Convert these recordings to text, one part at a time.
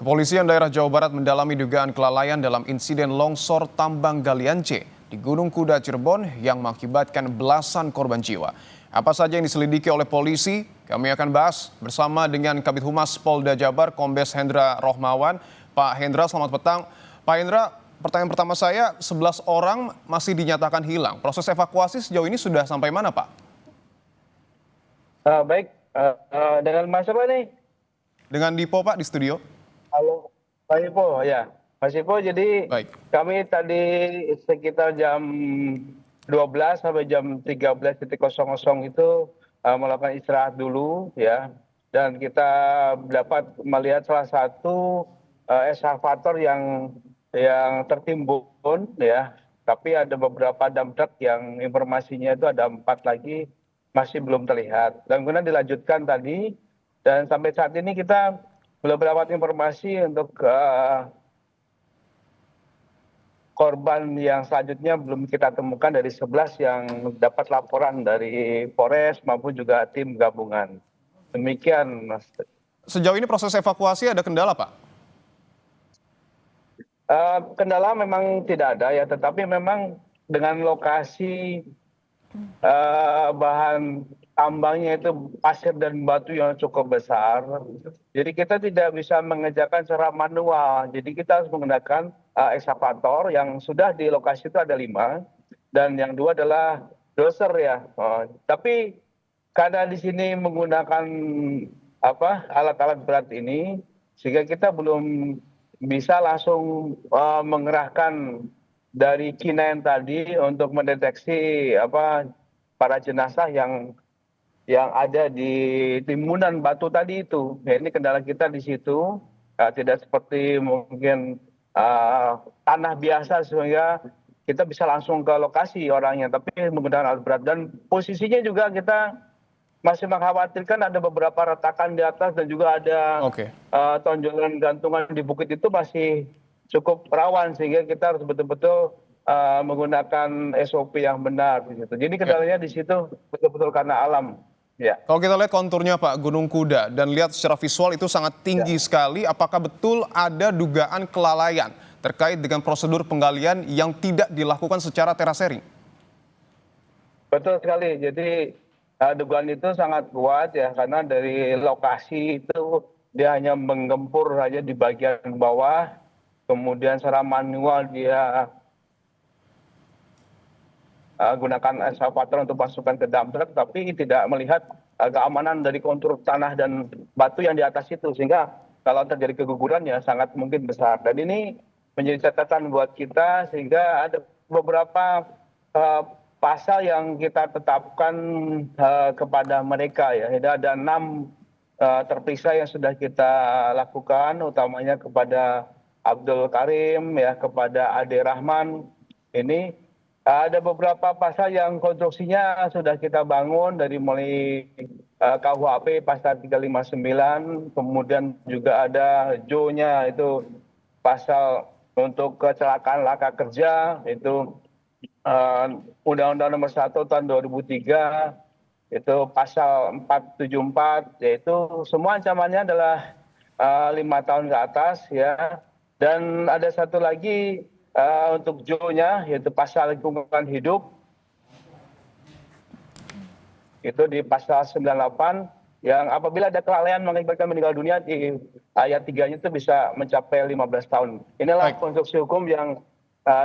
Kepolisian daerah Jawa Barat mendalami dugaan kelalaian dalam insiden longsor tambang galian C di Gunung Kuda Cirebon yang mengakibatkan belasan korban jiwa. Apa saja yang diselidiki oleh polisi? Kami akan bahas bersama dengan Kabid Humas Polda Jabar, Kombes Hendra Rohmawan. Pak Hendra, selamat petang. Pak Hendra, pertanyaan pertama saya, 11 orang masih dinyatakan hilang. Proses evakuasi sejauh ini sudah sampai mana, Pak? Baik, dengan Mas apa nih? Dengan Dipo, Pak, di studio. Halo, Pak Ipo, ya. Mas Ipo, jadi Baik. kami tadi sekitar jam 12 sampai jam 13.00 itu melakukan istirahat dulu, ya. Dan kita dapat melihat salah satu eskavator yang tertimbun, ya. Tapi ada beberapa dump truck yang informasinya itu ada 4 lagi masih belum terlihat. Dan kemudian dilanjutkan tadi, dan sampai saat ini kita belum dapat informasi untuk korban yang selanjutnya belum kita temukan dari 11 yang dapat laporan dari Polres maupun juga tim gabungan. Demikian, Mas. Sejauh ini proses evakuasi ada kendala, Pak? Kendala memang tidak ada ya, tetapi memang dengan lokasi bahan tambangnya itu pasir dan batu yang cukup besar. Jadi kita tidak bisa mengerjakan secara manual. Jadi kita harus menggunakan ekskavator yang sudah di lokasi itu ada 5 dan yang 2 adalah dozer ya. Tapi karena di sini menggunakan alat-alat berat ini sehingga kita belum bisa langsung mengerahkan dari K9 tadi untuk mendeteksi para jenazah yang ada di timbunan batu tadi itu. Ya, ini kendala kita di situ, tidak seperti mungkin tanah biasa sehingga kita bisa langsung ke lokasi orangnya, tapi menggunakan alat berat. Dan posisinya juga kita masih mengkhawatirkan ada beberapa retakan di atas dan juga ada tonjolan gantungan di bukit itu masih cukup rawan sehingga kita harus betul-betul menggunakan SOP yang benar. Jadi kendalanya di situ betul-betul karena alam. Ya. Kalau kita lihat konturnya Pak, Gunung Kuda, dan lihat secara visual itu sangat tinggi sekali, apakah betul ada dugaan kelalaian terkait dengan prosedur penggalian yang tidak dilakukan secara terasering? Betul sekali, jadi dugaan itu sangat kuat ya, karena dari lokasi itu dia hanya menggempur saja di bagian bawah, kemudian secara manual dia gunakan ekskavator untuk masukkan ke dump truck, tapi tidak melihat keamanan dari kontur tanah dan batu yang di atas itu, sehingga kalau terjadi keguguran ya sangat mungkin besar. Dan ini menjadi catatan buat kita, sehingga ada beberapa pasal yang kita tetapkan kepada mereka ya. Ada 6 terperiksa yang sudah kita lakukan, utamanya kepada Abdul Karim ya, kepada Ade Rahman. Ini ada beberapa pasal yang konstruksinya sudah kita bangun dari mulai KUHP pasal 359, kemudian juga ada Jo-nya itu pasal untuk kecelakaan laka kerja, itu Undang-Undang Nomor 1 Tahun 2003, itu pasal 474, yaitu semua ancamannya adalah 5 tahun ke atas ya. Dan ada satu lagi untuk Jo-nya, yaitu pasal lingkungan hidup, itu di pasal 98, yang apabila ada kelalaian mengakibatkan meninggal dunia, di ayat 3-nya itu bisa mencapai 15 tahun. Inilah konstruksi hukum yang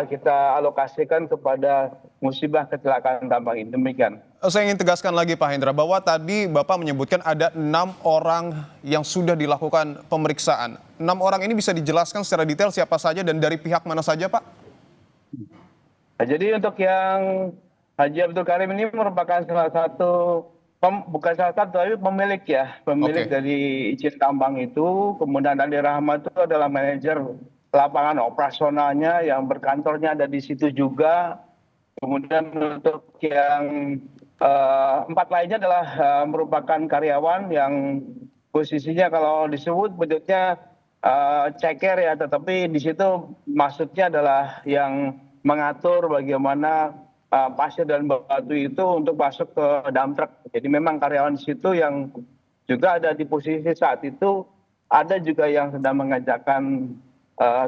kita alokasikan kepada musibah kecelakaan tambang ini. Demikian. Saya ingin tegaskan lagi Pak Hendra, bahwa tadi Bapak menyebutkan ada 6 orang yang sudah dilakukan pemeriksaan. 6 orang ini bisa dijelaskan secara detail siapa saja dan dari pihak mana saja, Pak? Nah, jadi untuk yang Haji Abdul Karim ini merupakan salah satu, bukan salah satu, tapi pemilik ya, pemilik dari izin tambang itu. Kemudian Ade Rahmat itu adalah manajer lapangan operasionalnya yang berkantornya ada di situ juga. Kemudian untuk yang 4 lainnya adalah merupakan karyawan yang posisinya kalau disebut bentuknya ceker ya, tetapi di situ maksudnya adalah yang mengatur bagaimana pasir dan batu itu untuk masuk ke dump truck. Jadi memang karyawan di situ yang juga ada di posisi saat itu ada juga yang sedang mengerjakan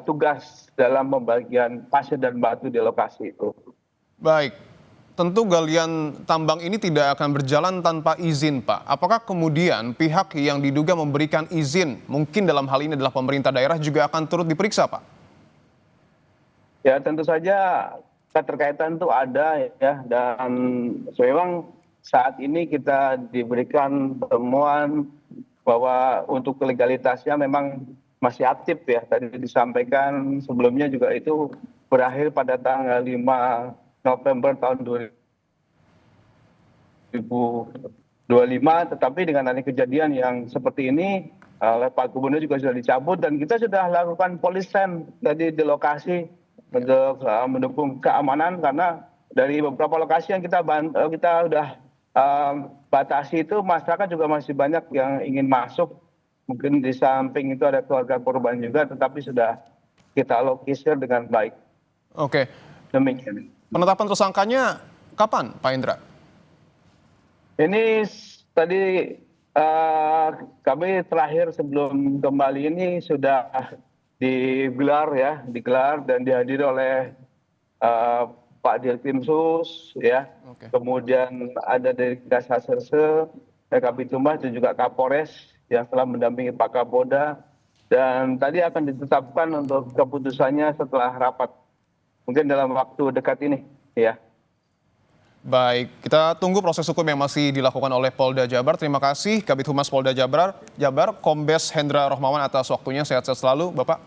tugas dalam pembagian pasir dan batu di lokasi itu. Baik, tentu galian tambang ini tidak akan berjalan tanpa izin, Pak. Apakah kemudian pihak yang diduga memberikan izin, mungkin dalam hal ini adalah pemerintah daerah, juga akan turut diperiksa, Pak? Ya tentu saja keterkaitan itu ada ya, dan memang saat ini kita diberikan temuan bahwa untuk legalitasnya memang masih aktif ya. Tadi disampaikan sebelumnya juga itu berakhir pada tanggal 5 November tahun 2025, tetapi dengan adanya kejadian yang seperti ini oleh Pak Gubernur juga sudah dicabut, dan kita sudah lakukan polisen tadi di lokasi untuk mendukung keamanan, karena dari beberapa lokasi yang kita udah batasi itu masyarakat juga masih banyak yang ingin masuk. Mungkin di samping itu ada keluarga korban juga, tetapi sudah kita lokisir dengan baik. Oke, Demikian. penetapan tersangkanya kapan, Pak Indra? Ini tadi kami terakhir sebelum kembali ini sudah digelar dan dihadiri oleh Pak Dirkrimsus ya. Oke. Kemudian ada dari Kasatserse, Kabitumas dan juga Kapolres yang telah mendampingi Pak Kapolda, dan tadi akan ditetapkan untuk keputusannya setelah rapat, mungkin dalam waktu dekat ini ya. Baik, kita tunggu proses hukum yang masih dilakukan oleh Polda Jabar. Terima kasih Kabid Humas Polda Jabar, Kombes Hendra Rohmawan atas waktunya. Sehat-sehat selalu, Bapak.